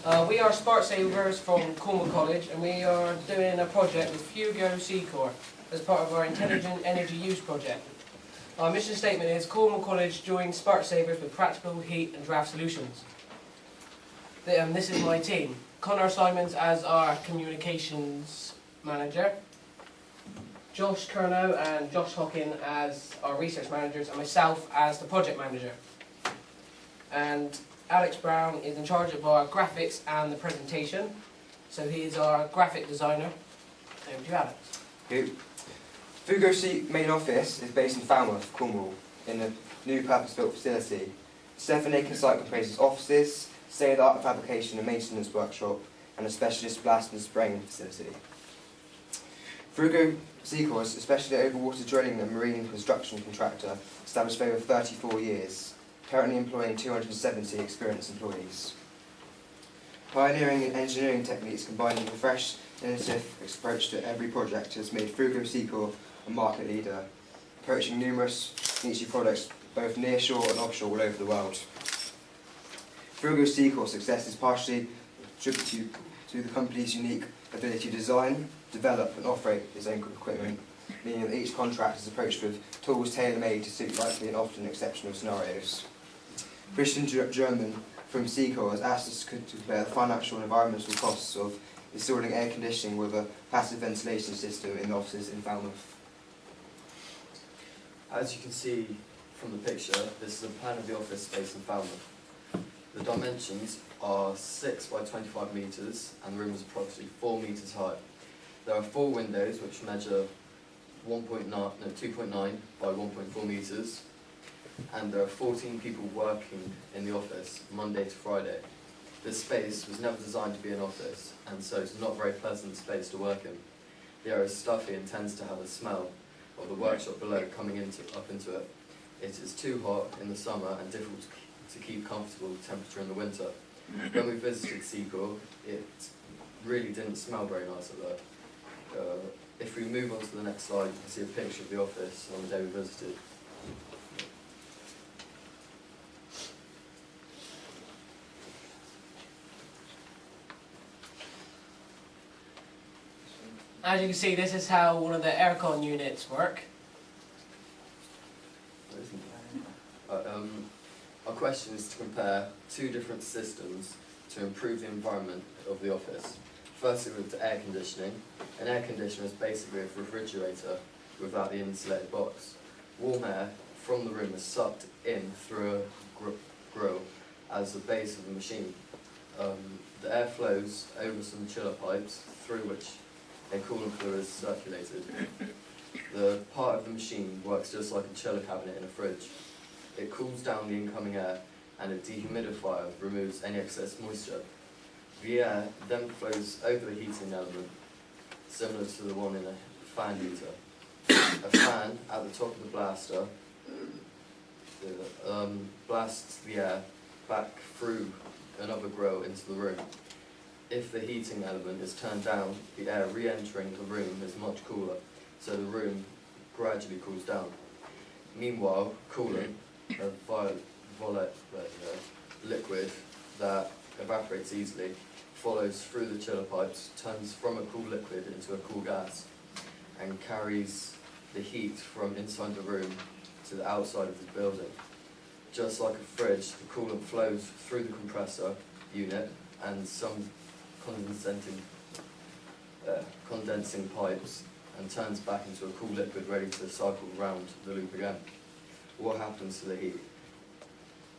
We are Sparksavers from Cornwall College, and we are doing a project with Seacore as part of our Intelligent Energy Use project. Our mission statement is Cornwall College joins Sparksavers with practical heat and draft solutions. This is my team. Connor Simons as our communications manager, Josh Curnow and Josh Hockin as our research managers, and myself as the project manager. And Alex Brown is in charge of our graphics and the presentation, so he is our graphic designer. Over to you, Alex. Fugo's main office is based in Falmouth, Cornwall, in a new purpose-built facility. The 7-acre site comprises offices, state-of-the-art fabrication and maintenance workshop, and a specialist blast and spraying facility. Fugo Seacore is especially overwater drilling and marine construction contractor, established for over 34 years, currently employing 270 experienced employees. Pioneering engineering techniques combined with a fresh, innovative approach to every project has made Fugo Seacore a market leader, approaching numerous niche products both nearshore and offshore all over the world. Fugo Seacore's success is partially attributed to the company's unique ability to design, develop and operate its own equipment, meaning that each contract is approached with tools tailor-made to suit likely and often exceptional scenarios. Christian German from Seacore has asked us to compare the financial and environmental costs of installing air conditioning with a passive ventilation system in the offices in Falmouth. As you can see from the picture, this is a plan of the office space in Falmouth. The dimensions are 6 by 25 metres and the room is approximately 4 metres high. There are 4 windows which measure 2.9 by 1.4 metres, and there are 14 people working in the office Monday to Friday. This space was never designed to be an office, and so it's not a very pleasant space to work in. The area is stuffy and tends to have a smell of the workshop below coming up into it. It is too hot in the summer and difficult to keep comfortable temperature in the winter. When we visited Seacore, it really didn't smell very nice up there. If we move on to the next slide, you can see a picture of the office on the day we visited. As you can see, this is how one of the aircon units work. Our question is to compare 2 different systems to improve the environment of the office. Firstly, with the air conditioning. An air conditioner is basically a refrigerator without the insulated box. Warm air from the room is sucked in through a grill as the base of the machine. The air flows over some chiller pipes through which a coolant fluid is circulated. The part of the machine works just like a chiller cabinet in a fridge. It cools down the incoming air and a dehumidifier removes any excess moisture. The air then flows over the heating element, similar to the one in a fan heater. A fan at the top of the blaster blasts the air back through another grill into the room. If the heating element is turned down, the air re-entering the room is much cooler, so the room gradually cools down. Meanwhile, coolant, a volatile liquid that evaporates easily, follows through the chiller pipes, turns from a cool liquid into a cool gas, and carries the heat from inside the room to the outside of the building. Just like a fridge, the coolant flows through the compressor unit and some condensing pipes and turns back into a cool liquid ready to cycle round the loop again. What happens to the heat?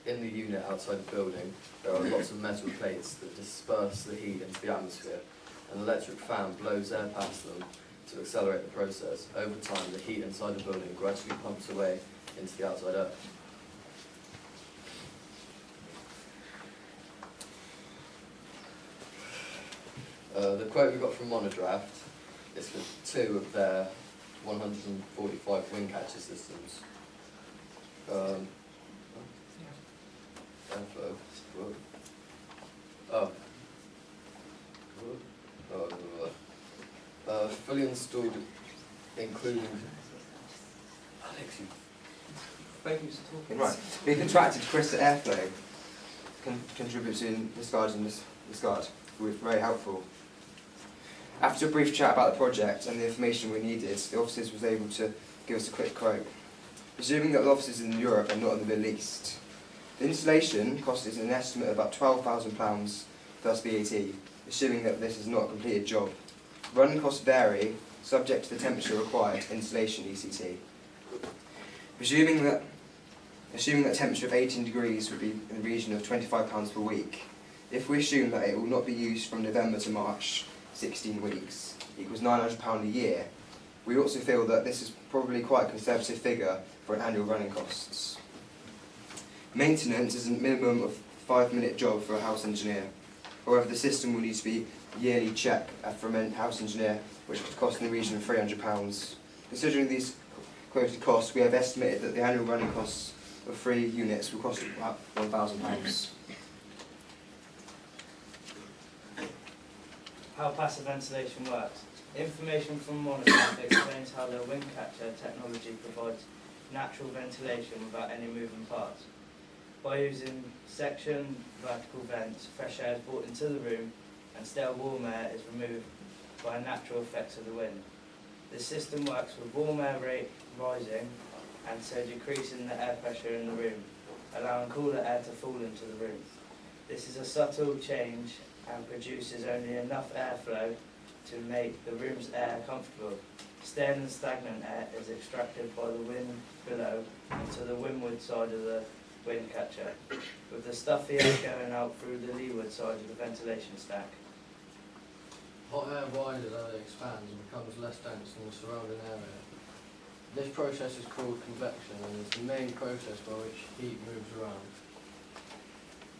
In the unit outside the building, there are lots of metal plates that disperse the heat into the atmosphere. An electric fan blows air past them to accelerate the process. Over time, the heat inside the building gradually pumps away into the outside air. The quote we got from Monodraft is for 2 of their 145 wing catcher systems. Airflow. Fully installed, including. Alex, you Focus talking. Right. We contracted Chris Airflow contributes in disguising this discard. It was very helpful. After a brief chat about the project and the information we needed, the officers was able to give us a quick quote. Presuming that the offices in Europe are not in the Middle East, the installation cost is an estimate of about £12,000 plus VAT, assuming that this is not a completed job. Running costs vary, subject to the temperature required for installation ECT. Assuming that temperature of 18 degrees would be in the region of £25 per week, if we assume that it will not be used from November to March, 16 weeks, equals £900 a year, we also feel that this is probably quite a conservative figure for annual running costs. Maintenance is a minimum of 5-minute job for a house engineer. However, the system will need to be yearly checked from a house engineer, which could cost in the region of £300. Considering these quoted costs, we have estimated that the annual running costs of 3 units will cost about £1,000. How passive ventilation works. Information from monitors explains how the wind catcher technology provides natural ventilation without any moving parts. By using section vertical vents, fresh air is brought into the room and stale warm air is removed by natural effects of the wind. This system works with warm air rate rising and so decreasing the air pressure in the room, allowing cooler air to fall into the room. This is a subtle change and produces only enough airflow to make the room's air comfortable. Stale and stagnant air is extracted by the wind below into the windward side of the wind catcher, with the stuffy air going out through the leeward side of the ventilation stack. Hot air rises as it expands and becomes less dense than the surrounding area. This process is called convection and is the main process by which heat moves around.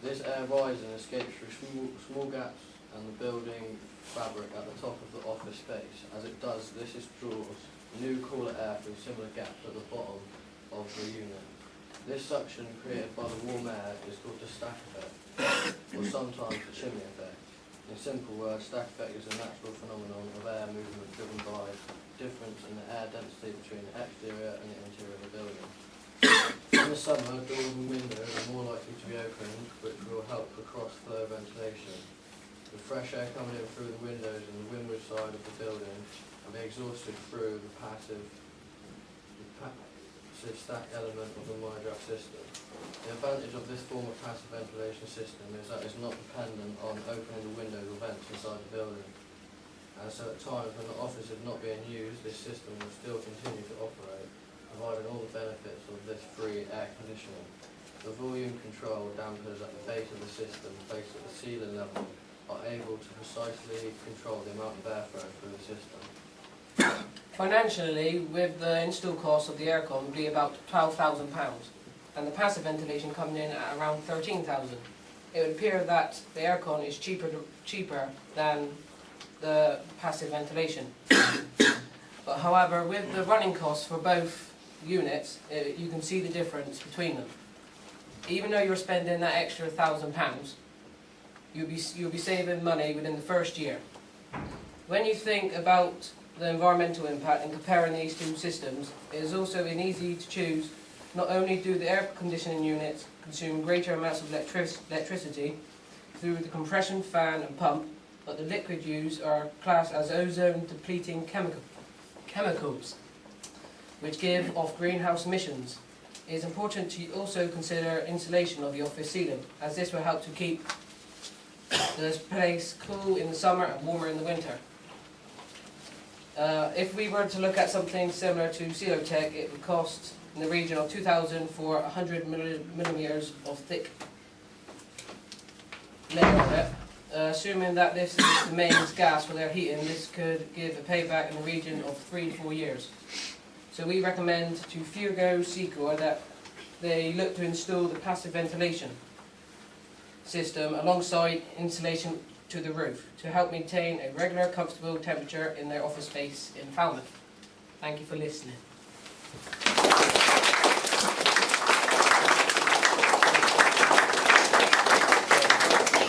This air rises and escapes through small gaps and the building fabric at the top of the office space. As it does, this draws new cooler air through similar gaps at the bottom of the unit. This suction created by the warm air is called the stack effect, or sometimes the chimney effect. In simple words, stack effect is a natural phenomenon of air movement driven by difference in the air density between the exterior and the interior of the building. In the summer, doors and windows are more likely to be opened, which will help with cross-flow ventilation. The fresh air coming in through the windows and the windward side of the building and be exhausted through the passive stack element of the monograph system. The advantage of this form of passive ventilation system is that it's not dependent on opening the windows or vents inside the building. And so at times when the office is not being used, this system will still continue to operate, providing all the benefits of this free air conditioning. The volume control dampers at the base of the system placed at the ceiling level are able to precisely control the amount of airflow through the system. Financially, with the install cost of the aircon, would be about £12,000, and the passive ventilation coming in at around £13,000. It would appear that the aircon is cheaper than the passive ventilation. But however, with the running costs for both units, you can see the difference between them. Even though you're spending that extra £1,000, you'll be saving money within the first year. When you think about the environmental impact and comparing these two systems, it is also easy to choose. Not only do the air conditioning units consume greater amounts of electricity through the compression fan and pump, but the liquid used are classed as ozone depleting chemicals, which give off greenhouse emissions. It is important to also consider insulation of the office ceiling, as this will help to keep the place cool in the summer and warmer in the winter. If we were to look at something similar to Celotech, it would cost in the region of £2,000 for 100 millimetres of thick layer of it. Assuming that this is the main gas for their heating, this could give a payback in the region of 3 to 4 years. So we recommend to Seacore that they look to install the passive ventilation system alongside insulation to the roof to help maintain a regular, comfortable temperature in their office space in Falmouth. Thank you for listening.